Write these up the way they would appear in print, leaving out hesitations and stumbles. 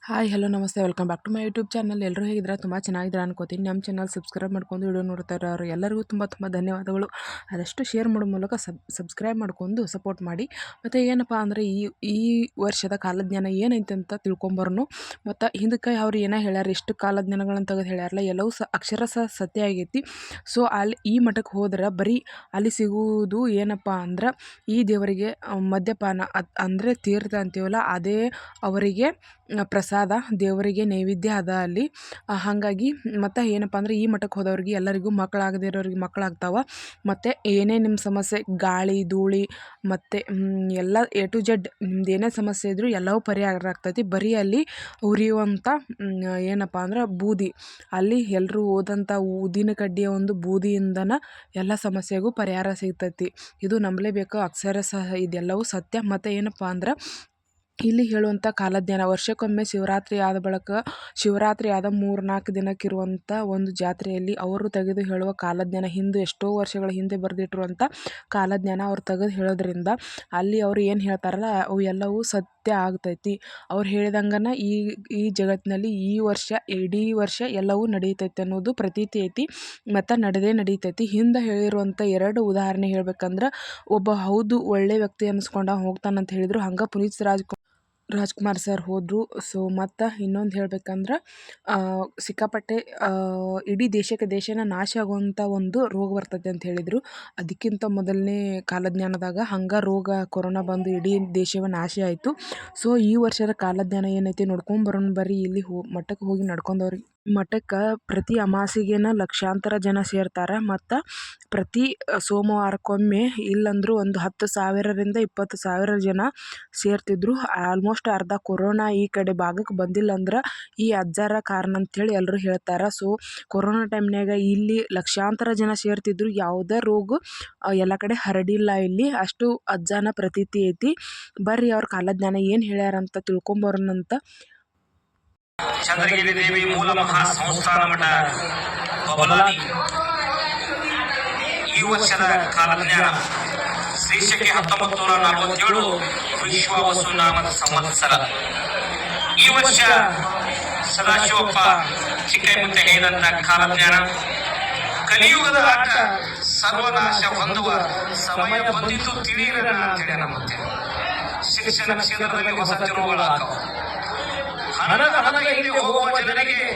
Hi hello ನಮಸ್ತೆ welcome back to my YouTube channel. ಎಲ್ಲರೂ ಹೇಗಿದ್ರೆ ತುಂಬ ಚೆನ್ನಾಗಿದ್ರೆ ಅನ್ಕೋತೀನಿ. ನಮ್ಮ ಚಾನಲ್ ಸಬ್ಸ್ಕ್ರೈಬ್ ಮಾಡ್ಕೊಂಡು ವಿಡಿಯೋ ನೋಡ್ತಾ ಇರೋರು ಎಲ್ಲರಿಗೂ ತುಂಬ ಧನ್ಯವಾದಗಳು. ಆದಷ್ಟು ಶೇರ್ ಮಾಡೋ ಮೂಲಕ ಸಬ್ಸ್ಕ್ರೈಬ್ ಮಾಡ್ಕೊಂಡು ಸಪೋರ್ಟ್ ಮಾಡಿ. ಮತ್ತು ಏನಪ್ಪ ಅಂದರೆ ಈ ವರ್ಷದ ಕಾಲಜ್ಞಾನ ಏನೈತೆ ಅಂತ ತಿಳ್ಕೊಂಬರ್ನು. ಮತ್ತು ಹಿಂದಕ್ಕೆ ಅವ್ರು ಏನೋ ಹೇಳ್ಯಾರ, ಎಷ್ಟು ಕಾಲಜ್ಞಾನಗಳನ್ನು ತೆಗೆದು ಹೇಳ್ಯಾರಲ್ಲ, ಎಲ್ಲವೂ ಅಕ್ಷರ ಸತ್ಯ ಆಗೈತಿ. ಸೊ ಅಲ್ಲಿ ಈ ಮಠಕ್ಕೆ ಹೋದ್ರೆ ಬರೀ ಅಲ್ಲಿ ಸಿಗುವುದು ಏನಪ್ಪ ಅಂದ್ರೆ ಈ ದೇವರಿಗೆ ಮದ್ಯಪಾನ ಅಂದರೆ ತೀರ್ಥ ಅಂತೀವಲ್ಲ, ಅದೇ ಅವರಿಗೆ ಪ್ರಸಾದ, ದೇವರಿಗೆ ನೈವೇದ್ಯ ಅದ ಅಲ್ಲಿ. ಹಾಗಾಗಿ ಮತ್ತು ಏನಪ್ಪ ಅಂದರೆ ಈ ಮಠಕ್ಕೆ ಹೋದವ್ರಿಗೆ ಎಲ್ಲರಿಗೂ ಮಕ್ಕಳಾಗದೇ ಇರೋರಿಗೆ ಮಕ್ಕಳಾಗ್ತಾವ. ಮತ್ತು ಏನೇ ನಿಮ್ಮ ಸಮಸ್ಯೆ, ಗಾಳಿ ಧೂಳಿ ಮತ್ತು ಎಲ್ಲ ಎ ಟು ಜೆಡ್ ನಿಮ್ದು ಏನೇ ಸಮಸ್ಯೆ ಇದ್ದರೂ ಎಲ್ಲವೂ ಪರಿಹಾರ ಆಗ್ತೈತಿ. ಬರೀ ಅಲ್ಲಿ ಉರಿಯುವಂಥ ಏನಪ್ಪ ಅಂದ್ರೆ ಬೂದಿ, ಅಲ್ಲಿ ಎಲ್ಲರೂ ಓದಂಥ ಊದಿನ ಕಡ್ಡಿಯ ಒಂದು ಬೂದಿಯಿಂದನ ಎಲ್ಲ ಸಮಸ್ಯೆಗೂ ಪರಿಹಾರ ಸಿಗ್ತೈತಿ. ಇದು ನಂಬಲೇಬೇಕು, ಅಕ್ಷರ ಸಹ ಇದೆಲ್ಲವೂ ಸತ್ಯ. ಮತ್ತು ಏನಪ್ಪ ಅಂದ್ರೆ ಇಲ್ಲಿ ಹೇಳುವಂಥ ಕಾಲಜ್ಞಾನ ವರ್ಷಕ್ಕೊಮ್ಮೆ ಶಿವರಾತ್ರಿ ಆದ ಬಳಿಕ, ಶಿವರಾತ್ರಿ ಆದ 3-4 ದಿನಕ್ಕಿರುವಂಥ ಒಂದು ಜಾತ್ರೆಯಲ್ಲಿ ಅವರು ತೆಗೆದು ಹೇಳುವ ಕಾಲಜ್ಞಾನ, ಎಷ್ಟೋ ವರ್ಷಗಳ ಹಿಂದೆ ಬರೆದಿಟ್ಟಿರುವಂಥ ಕಾಲಜ್ಞಾನ ಅವ್ರು ತೆಗೆದು ಹೇಳೋದ್ರಿಂದ ಅಲ್ಲಿ ಅವರು ಏನು ಹೇಳ್ತಾರಲ್ಲ ಅವು ಎಲ್ಲವೂ ಸತ್ಯ ಆಗ್ತೈತಿ. ಅವ್ರು ಹೇಳಿದಂಗನ ಈ ಜಗತ್ತಿನಲ್ಲಿ ಇಡೀ ವರ್ಷ ಎಲ್ಲವೂ ನಡೀತೈತಿ ಅನ್ನೋದು ಪ್ರತೀತಿ ಐತಿ ಮತ್ತು ನಡೀತೈತಿ. ಹಿಂದೆ ಹೇಳಿರುವಂಥ 2 ಉದಾಹರಣೆ ಹೇಳ್ಬೇಕಂದ್ರೆ, ಒಬ್ಬ ಹೌದು ಒಳ್ಳೆ ವ್ಯಕ್ತಿ ಅನ್ನಿಸ್ಕೊಂಡ ಹೋಗ್ತಾನಂತ ಹೇಳಿದರು, ಹಂಗೆ ಪುನೀತ್ ರಾಜ್ಕುಮಾರ್ ಸರ್ ಹೋದರು. ಸೊ ಮತ್ತು ಇನ್ನೊಂದು ಹೇಳ್ಬೇಕಂದ್ರೆ ಸಿಕ್ಕಾಪಟ್ಟೆ ಇಡೀ ದೇಶನ ನಾಶ ಆಗುವಂಥ ಒಂದು ರೋಗ ಬರ್ತೈತೆ ಅಂತ ಹೇಳಿದರು. ಅದಕ್ಕಿಂತ ಮೊದಲನೇ ಕಾಲಜ್ಞಾನದಾಗ ಹಂಗೆ ರೋಗ ಕೊರೋನಾ ಬಂದು ಇಡೀ ದೇಶವೇ ನಾಶ ಆಯಿತು. ಸೊ ಈ ವರ್ಷದ ಕಾಲಜ್ಞಾನ ಏನೈತಿ ನೋಡ್ಕೊಂಬರೋಣ ಬರ್ರಿ. ಇಲ್ಲಿ ಮಠಕ್ಕೆ ಹೋಗಿ ನಡ್ಕೊಂಡವ್ರಿಗೆ ಮಠಕ್ಕೆ ಪ್ರತಿ ಅಮಾವಾಸ್ಯೆಗೇನ ಲಕ್ಷಾಂತರ ಜನ ಸೇರ್ತಾರೆ. ಮತ್ತು ಪ್ರತಿ ಸೋಮವಾರಕ್ಕೊಮ್ಮೆ ಇಲ್ಲಂದ್ರೂ ಒಂದು 10,000ರಿಂದ 20,000 ಜನ ಸೇರ್ತಿದ್ರು. ಆಲ್ಮೋಸ್ಟ್ ಅರ್ಧ ಕೊರೋನಾ ಈ ಕಡೆ ಭಾಗಕ್ಕೆ ಬಂದಿಲ್ಲ ಅಂದ್ರೆ ಈ ಅಜ್ಜಾರ ಕಾರಣ ಅಂಥೇಳಿ ಎಲ್ಲರೂ ಹೇಳ್ತಾರೆ. ಸೊ ಕೊರೋನಾ ಟೈಮ್ನಾಗ ಇಲ್ಲಿ ಲಕ್ಷಾಂತರ ಜನ ಸೇರ್ತಿದ್ರು, ಯಾವುದೇ ರೋಗ ಎಲ್ಲ ಕಡೆ ಹರಡಿಲ್ಲ. ಇಲ್ಲಿ ಅಷ್ಟು ಅಜ್ಜನ ಪ್ರತೀತಿ ಐತಿ. ಬರ್ರಿ ಅವ್ರ ಕಾಲಜ್ಞಾನ ಏನು ಹೇಳ್ಯಾರಂತ ತಿಳ್ಕೊಂಬರೋಣಂತ. ಚಂದ್ರಗಿರಿ ದೇವಿ ಮೂಲ ಮಹಾ ಸಂಸ್ಥಾನ ಮಠ ಬಬಲಾದಿ ಈ ವರ್ಷದ ಕಾಲಜ್ಞಾನ ಶ್ರೀಶಕೆ 1947 ವಿಶ್ವಾವಸು ನಾಮದ ಸಂವತ್ಸರ. ಈ ವರ್ಷ ಸದಾಶಿವಪ್ಪ ಚಿಕ್ಕೈಮುತ್ತೆ ಹೇಳಿದಂತ ಕಾಲಜ್ಞಾನ, ಕಲಿಯುಗದ ಆಟ ಸರ್ವನಾಶ ಹೊಂದುವ ಸಮಯ ಬಂದಿದ್ದು ತಿಳಿಯಿರಲ್ಲ ಅಂತೇಳಿ ನಮ್ಮತ್ತೆ. ಶಿಕ್ಷಣ ಕ್ಷೇತ್ರದಲ್ಲಿ ಹೊಸ ತಿರುವುಗಳಾಗ್ತಾವ. ಹಣದ ಹಿಂದೆ ಹೋಗುವ ಜನರಿಗೆ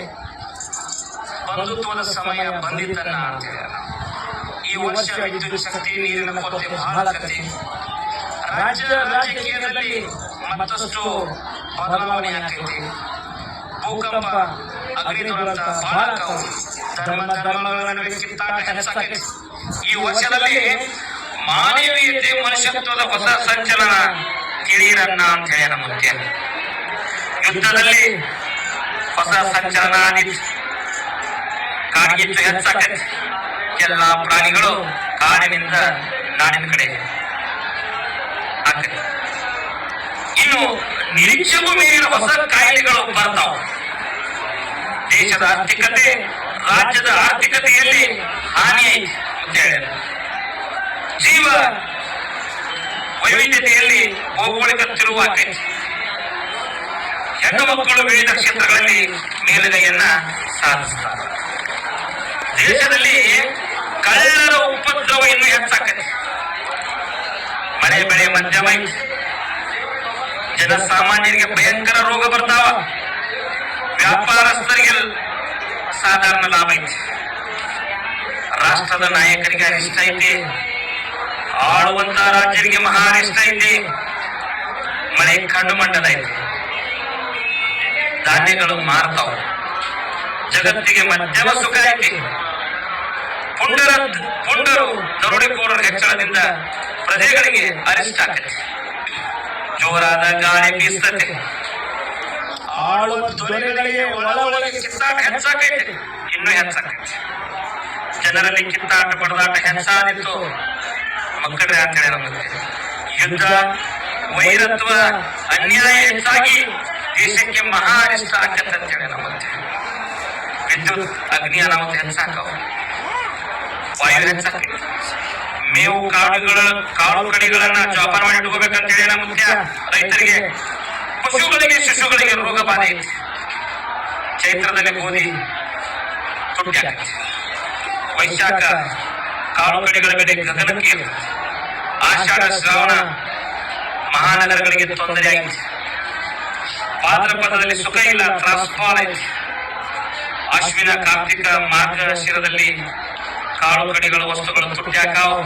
ಬಂಧುತ್ವದ ಸಮಯ ಬಂದಿದ್ದನ್ನ ಅಂತೇಳಿ. ಈ ವರ್ಷ ವಿದ್ಯುತ್ ಶಕ್ತಿ, ನೀರಿನ ಕೊರತೆ ಬಹಳ ಕತೆ. ರಾಜಕೀಯದಲ್ಲಿ ಮತ್ತಷ್ಟು ಬದಲಾವಣೆ ಆಕೈತಿ. ಭೂಕಂಪ, ಅಗ್ನಿ ದುರಂತ ಬಹಳ ಕಾವು. ಧರ್ಮಗಳ ನಡುವೆ ಕಿತ್ತಾಟ ಹೆಚ್ಚಾಕೈತಿ. ಈ ವರ್ಷದಲ್ಲಿ ಮಾನವೀಯತೆ, ಮನುಷ್ಯತ್ವದ ಹೊಸ ಸಂಚಲನ ತಿಳಿಯಿರನ್ನ ಅಂತ ಹೇಳಿ ನಮ್ಮ ಮುಖ್ಯ. ಯುದ್ಧದಲ್ಲಿ ಹೊಸ ಸಂಚಲನ ಕಾಡ್ಗಿಚ್ಚು ಹೆಚ್ಚಾಕೈತಿ. ಎಲ್ಲ ಪ್ರಾಣಿಗಳು ಕಾಡಿನಿಂದ ನಾಡಿನ ಕಡೆ ಆಕೈತಿ. ಇನ್ನು ನಿರೀಕ್ಷೆಗೂ ಮೀರಿದ ಹೊಸ ಕಾಯಿಲೆಗಳು ಬರ್ತಾವ. ದೇಶದ ಆರ್ಥಿಕತೆ, ರಾಜ್ಯದ ಆರ್ಥಿಕತೆಯಲ್ಲಿ ಹಾನಿ ಅಂತ ಹೇಳಿದ. ಜೀವ ವೈವಿಧ್ಯತೆಯಲ್ಲಿ ಭೌಗೋಳಿಕ ತಿರುವು ಆಕೈತಿ. ಹೆಣ್ಣು ಮಕ್ಕಳು ವಿವಿಧ ಕ್ಷೇತ್ರಗಳಲ್ಲಿ ಮೇಲುಗೈಯನ್ನ ಸಾಧಿಸುತ್ತಾರೆ. ದೇಶದಲ್ಲಿ ಕಳ್ಳರ ಉಪದ್ರವ ಇನ್ನೂ ಹೆಚ್ಚಾಕೈತಿ. ಮಳೆ ಬೆಳೆ ಮಧ್ಯಮ ಐತಿ. ಜನಸಾಮಾನ್ಯರಿಗೆ ಭಯಂಕರ ರೋಗ ಬರ್ತಾವ. ವ್ಯಾಪಾರಸ್ಥರಿಗೆ ಸಾಧಾರಣ ಲಾಭ ಐತಿ. ರಾಷ್ಟ್ರದ ನಾಯಕರಿಗೆ ಅನಿಷ್ಟ ಐತಿ. ಆಳುವಂತ ರಾಜ್ಯರಿಗೆ ಮಹಾ ಅನಿಷ್ಟ ಐತಿ. ಮಳೆ ಕಂಡು ಮಂಡಲ ಐತಿ. ಧಾನ್ಯಗಳು ಮಾರ್ತಾವ. ಜಗತ್ತಿಗೆ ಮಧ್ಯಮ ಸುಖ ಐತಿ. ಪುಂಡರು ದರೋಡೆಕೋರರ ಹೆಚ್ಚಳದಿಂದ ಪ್ರಜೆಗಳಿಗೆ ಅರಿಷ್ಟ ಆಕೈತಿ. ಜೋರಾದ ಗಾಳಿ ಬೀಸ್ತೈತಿ. ಆಳುವ ದೊರೆಗಳಿಗೆ ಒಳಗೆ ಕಿತ್ತಾಟ ಹೆಚ್ಚಾಕೈತಿ. ಇನ್ನೂ ಹೆಚ್ಚಾಕೈತಿ. ಜನರಲ್ಲಿ ಕಿತ್ತಾಟ ಪಡೆದಾಟ ಹೆಚ್ಚಾದಿತ್ತು. ಮಕ್ಕಳೇ ಅಂತೇಳಿ ನಮಗೆ ಯುದ್ಧ, ವೈರತ್ವ, ಅನ್ಯಾಯ ಹೆಚ್ಚಾಗಿ ದೇಶಕ್ಕೆ ಮಹಾ ಅನಿಷ್ಟ ಆಕತ್ತೆ ಅಂತೇಳಿ ನಮ್ಮತ್ತೆ. ವಿದ್ಯುತ್, ಅಗ್ನಿ ಅನಾಹುತ ಹೆಚ್ಚಾಕವ. ವಾಯು ಹೆಚ್ಚಾಕೈತಿ. ಮೇವು ಕಾಳು ಕಡಿಗಳನ್ನ ಜೋಪಾನ ಮಾಡಿ ಇಟ್ಕೋಬೇಕಂತೇಳಿ ನಮ್ಮ ಮುಖ್ಯ ರೈತರಿಗೆ ಶಿಶುಗಳಿಗೆ ರೋಗ ಬಾಧೆ ಐತಿ. ಚೈತ್ರದಲ್ಲಿ ಗೋಧಿ ತುಟ್ಟಿ ಆಗೈತಿ. ವೈಶಾಖ ಕಾಳು ಕಡಿಗಳ ಬೆಲೆ ಗಗನಕ್ಕೆ. ಆಷಾಢ ಶ್ರಾವಣ ಮಹಾನಗರಗಳಿಗೆ ತೊಂದರೆ ಆಗಿದೆ. ಭಾದ್ರಪದದಲ್ಲಿ ಸುಖ ಇಲ್ಲ, ತ್ರಾಸ್ಪಾಲ ಐತಿ. ಅಶ್ವಿನ ಕಾರ್ತಿಕ ಮಾರ್ಗಶಿರದಲ್ಲಿ ಕಾಳು ಕಡಿಗಳ ವಸ್ತುಗಳು ತುಟ್ಟಿ ಹಾಕಾವು.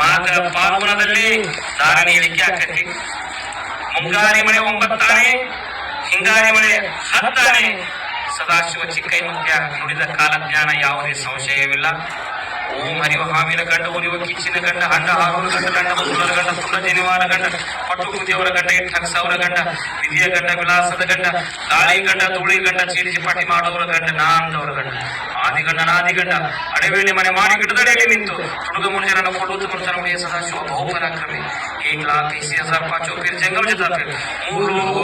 ಮಾಘ ಫಾಲ್ಗುಣದಲ್ಲಿ ಧಾರಣೆ ಇಳಿಕೆ ಆಕತಿ. ಮುಂಗಾರಿ ಮಳೆ 9 ಹಿಂಗಾರಿ ಮಳೆ 10. ಸದಾಶಿವ ಚಿಕ್ಕೈಮುತ್ಯ ನುಡಿದ ಕಾಲಜ್ಞಾನ ಯಾವುದೇ ಸಂಶಯವಿಲ್ಲ. ಓಂ ಹರಿವ ಹಾವಿನ ಗಂಡ, ಉರಿವ ಕಿಚ್ಚಿನ ಗಂಡ, ಹಂಡ ಹಾರುವ ಗಂಡ, ಗಂಡ ಮಸುಳರ ಗಂಡ, ಸುಳ್ಳ ಜನಿವಾರ ಗಂಡ, ಪಟ್ಟು ಕುದಿಯವರ ಗಂಡ, ಠಕ್ಸವರ ಗಂಡ, ವಿಧಿಯ ಗಂಡ, ವಿಲಾಸದ ಗಂಡ, ದಾಳಿ ಗಂಡ, ಧೂಳಿ ಗಂಡ, ಚೀರಿಸಿ ಪಟ್ಟಿ ಮಾಡುವವರ ಗಂಡ, ನಾಂದವರ ಗಂಡ, ಆದಿಗಂಡ ನಾದಿಗಂಡ, ಅಡವೇಳಿ ಮನೆ ಮಾಡಿ ಗಿಡದಡೆಯಲ್ಲಿ ನಿಂತು ತುಡುಗ ಮುನಿಜರನ್ನು ಕೊಡುವುದು ಮುನಿಜರಮಣೆಯ ಸದಾಶಿವ ಬಹುಪರಾಕ್ರಮಿ. 1,30,000 5,000 5 फिर जंगल में जाते 3 लोग